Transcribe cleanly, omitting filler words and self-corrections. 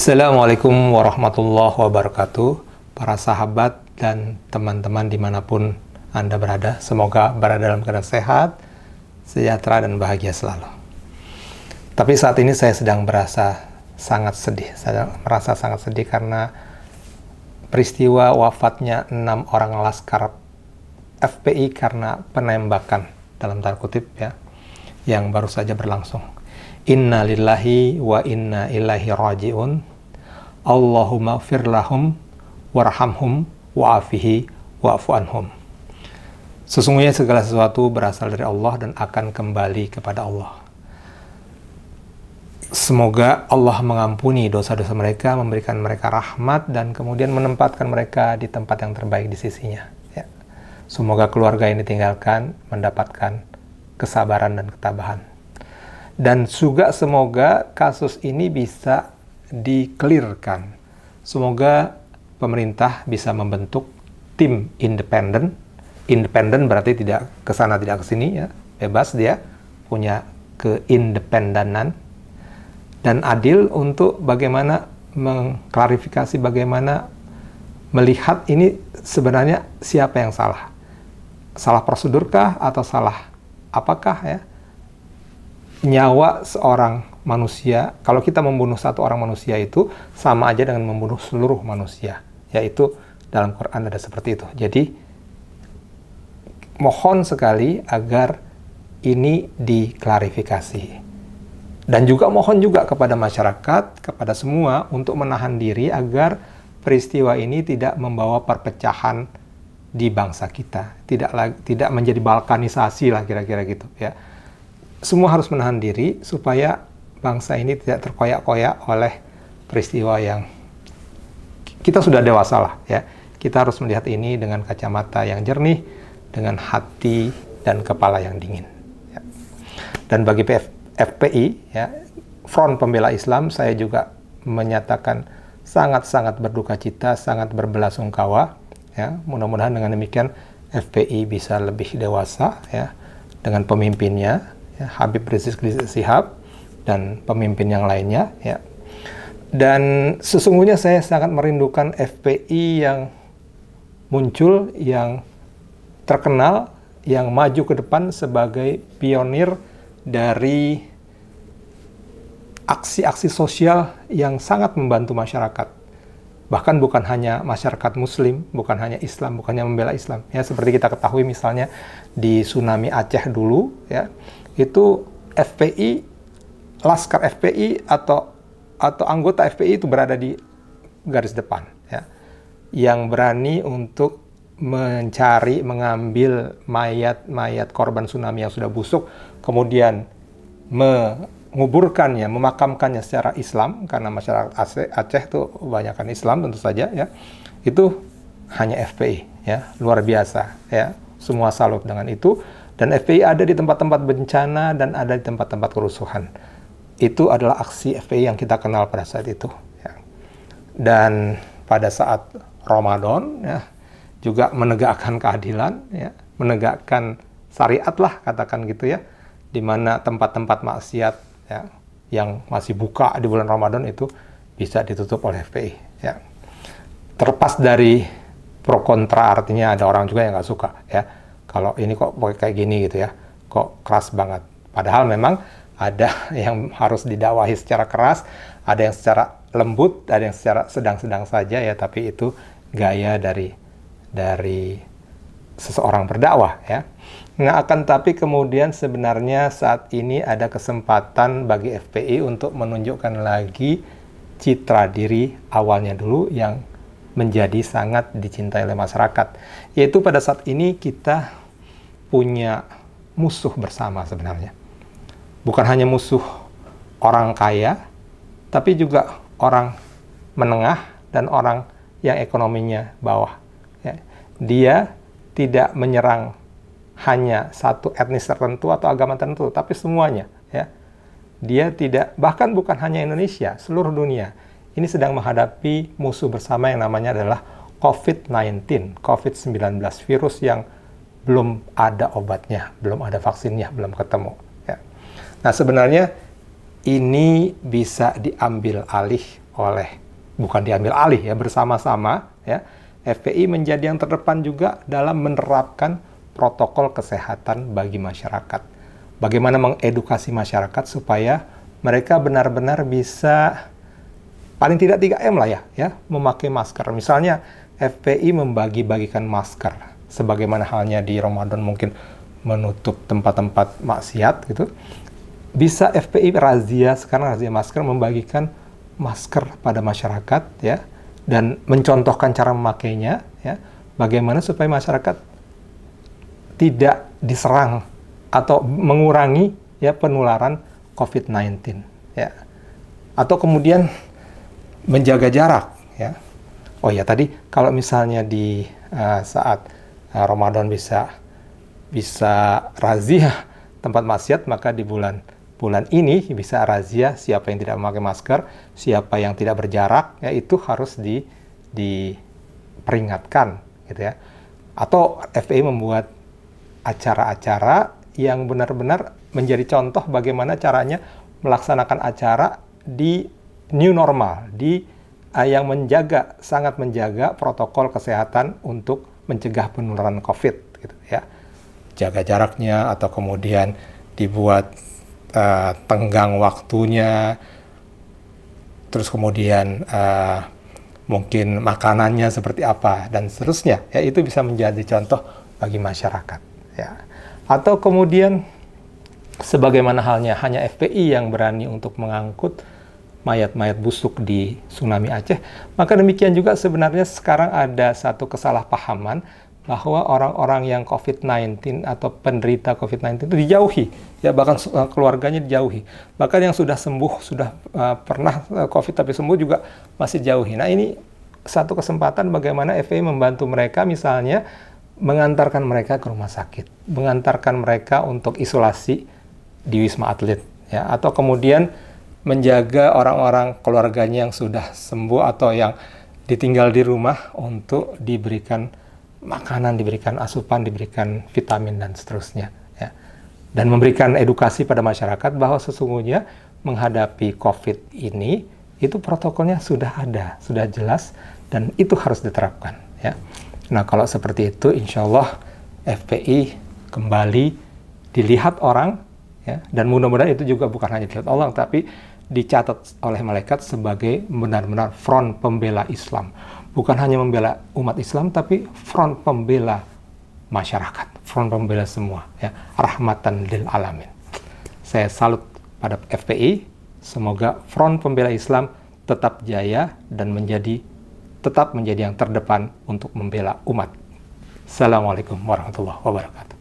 Assalamualaikum warahmatullahi wabarakatuh, para sahabat dan teman-teman dimanapun Anda berada. Semoga berada dalam keadaan sehat, sejahtera, dan bahagia selalu. Tapi saat ini saya sedang merasa sangat sedih karena peristiwa wafatnya 6 orang laskar FPI karena penembakan, dalam tanda kutip ya, yang baru saja berlangsung. Inna lillahi wa inna ilaihi raji'un. Allahumma fir lahum warhamhum wa'afihi wa'fu anhum. Sesungguhnya segala sesuatu berasal dari Allah dan akan kembali kepada Allah. Semoga Allah mengampuni dosa-dosa mereka, memberikan mereka rahmat, dan kemudian menempatkan mereka di tempat yang terbaik di sisinya. Ya. Semoga keluarga yang ditinggalkan mendapatkan kesabaran dan ketabahan. Dan juga semoga kasus ini bisa di-clearkan. Semoga pemerintah bisa membentuk tim independen. Independen berarti tidak ke sana tidak ke sini ya, bebas, dia punya keindependenan dan adil untuk bagaimana mengklarifikasi, bagaimana melihat ini sebenarnya siapa yang salah. Salah prosedurkah atau salah apakah ya? Nyawa seorang manusia, kalau kita membunuh satu orang manusia itu sama aja dengan membunuh seluruh manusia, yaitu dalam Quran ada seperti itu. Jadi mohon sekali agar ini diklarifikasi, dan juga mohon juga kepada masyarakat, kepada semua untuk menahan diri agar peristiwa ini tidak membawa perpecahan di bangsa kita, tidak menjadi balkanisasi lah kira-kira gitu ya. Semua harus menahan diri supaya bangsa ini tidak terkoyak-koyak oleh peristiwa yang kita sudah dewasa lah ya. Kita harus melihat ini dengan kacamata yang jernih, dengan hati dan kepala yang dingin. Ya. Dan bagi FPI, ya, Front Pembela Islam, saya juga menyatakan sangat-sangat berduka cita, sangat berbelasungkawa. Ya. Mudah-mudahan dengan demikian FPI bisa lebih dewasa ya, dengan pemimpinnya. Ya, Habib Rizik Syihab dan pemimpin yang lainnya ya. Dan sesungguhnya saya sangat merindukan FPI yang muncul, yang terkenal, yang maju ke depan sebagai pionir dari aksi-aksi sosial yang sangat membantu masyarakat. Bahkan bukan hanya masyarakat muslim, bukan hanya Islam, bukannya membela Islam. Ya, seperti kita ketahui misalnya di tsunami Aceh dulu ya, itu FPI, laskar FPI atau anggota FPI itu berada di garis depan ya, yang berani untuk mencari, mengambil mayat korban tsunami yang sudah busuk, kemudian menguburkannya, memakamkannya secara Islam, karena masyarakat Aceh itu kebanyakan Islam tentu saja ya. Itu hanya FPI ya, luar biasa ya. Semua salut dengan itu. Dan FPI ada di tempat-tempat bencana dan ada di tempat-tempat kerusuhan. Itu adalah aksi FPI yang kita kenal pada saat itu. Ya. Dan pada saat Ramadan, ya, juga menegakkan keadilan, ya, menegakkan syariat lah, katakan gitu ya, di mana tempat-tempat maksiat ya, yang masih buka di bulan Ramadan itu bisa ditutup oleh FPI. Ya. Terlepas dari pro kontra, artinya ada orang juga yang nggak suka ya. Kalau ini kok kayak gini gitu ya, kok keras banget. Padahal memang ada yang harus didakwahi secara keras, ada yang secara lembut, ada yang secara sedang-sedang saja ya, tapi itu gaya dari seseorang berdakwah ya. Nah, akan tapi kemudian sebenarnya saat ini ada kesempatan bagi FPI untuk menunjukkan lagi citra diri awalnya dulu yang menjadi sangat dicintai oleh masyarakat. Yaitu pada saat ini kita punya musuh bersama sebenarnya. Bukan hanya musuh orang kaya, tapi juga orang menengah dan orang yang ekonominya bawah. Ya. Dia tidak menyerang hanya satu etnis tertentu atau agama tertentu, tapi semuanya. Ya. Dia tidak, bahkan bukan hanya Indonesia, seluruh dunia. Ini sedang menghadapi musuh bersama yang namanya adalah COVID-19, COVID-19, virus yang belum ada obatnya, belum ada vaksinnya, belum ketemu. Ya. Nah, sebenarnya ini bisa diambil alih bukan diambil alih ya, bersama-sama ya, FPI menjadi yang terdepan juga dalam menerapkan protokol kesehatan bagi masyarakat. Bagaimana mengedukasi masyarakat supaya mereka benar-benar bisa paling tidak 3M lah ya, memakai masker. Misalnya FPI membagi-bagikan masker, sebagaimana halnya di Ramadan mungkin menutup tempat-tempat maksiat gitu. Bisa FPI razia, sekarang razia masker, membagikan masker pada masyarakat ya, dan mencontohkan cara memakainya ya, bagaimana supaya masyarakat tidak diserang atau mengurangi ya penularan COVID-19 ya. Atau kemudian menjaga jarak ya. Oh ya, tadi kalau misalnya di saat Ramadan bisa razia tempat maksiat, maka di bulan ini bisa razia siapa yang tidak memakai masker, siapa yang tidak berjarak ya, itu harus diperingatkan gitu ya. Atau FPI membuat acara-acara yang benar-benar menjadi contoh bagaimana caranya melaksanakan acara di new normal, yang sangat menjaga protokol kesehatan untuk mencegah penularan COVID gitu ya. Jaga jaraknya, atau kemudian dibuat tenggang waktunya, terus kemudian mungkin makanannya seperti apa dan seterusnya ya, itu bisa menjadi contoh bagi masyarakat ya. Atau kemudian sebagaimana halnya hanya FPI yang berani untuk mengangkut mayat-mayat busuk di tsunami Aceh, maka demikian juga sebenarnya sekarang ada satu kesalahpahaman bahwa orang-orang yang COVID-19 atau penderita COVID-19 itu dijauhi, ya, bahkan keluarganya dijauhi. Bahkan yang sudah sembuh, sudah pernah COVID tapi sembuh juga masih dijauhi. Nah, ini satu kesempatan bagaimana FPI membantu mereka, misalnya mengantarkan mereka ke rumah sakit, mengantarkan mereka untuk isolasi di Wisma Atlet, ya, atau kemudian menjaga orang-orang keluarganya yang sudah sembuh atau yang ditinggal di rumah untuk diberikan makanan, diberikan asupan, diberikan vitamin dan seterusnya ya. Dan memberikan edukasi pada masyarakat bahwa sesungguhnya menghadapi COVID ini itu protokolnya sudah ada, sudah jelas, dan itu harus diterapkan ya. Nah, kalau seperti itu insya Allah FPI kembali dilihat orang ya, dan mudah-mudahan itu juga bukan hanya dilihat orang tapi dicatat oleh malaikat sebagai benar-benar front pembela Islam. Bukan hanya membela umat Islam, tapi front pembela masyarakat, front pembela semua, ya, rahmatan lil alamin. Saya salut pada FPI, semoga front pembela Islam tetap jaya dan tetap menjadi yang terdepan untuk membela umat. Assalamualaikum warahmatullahi wabarakatuh.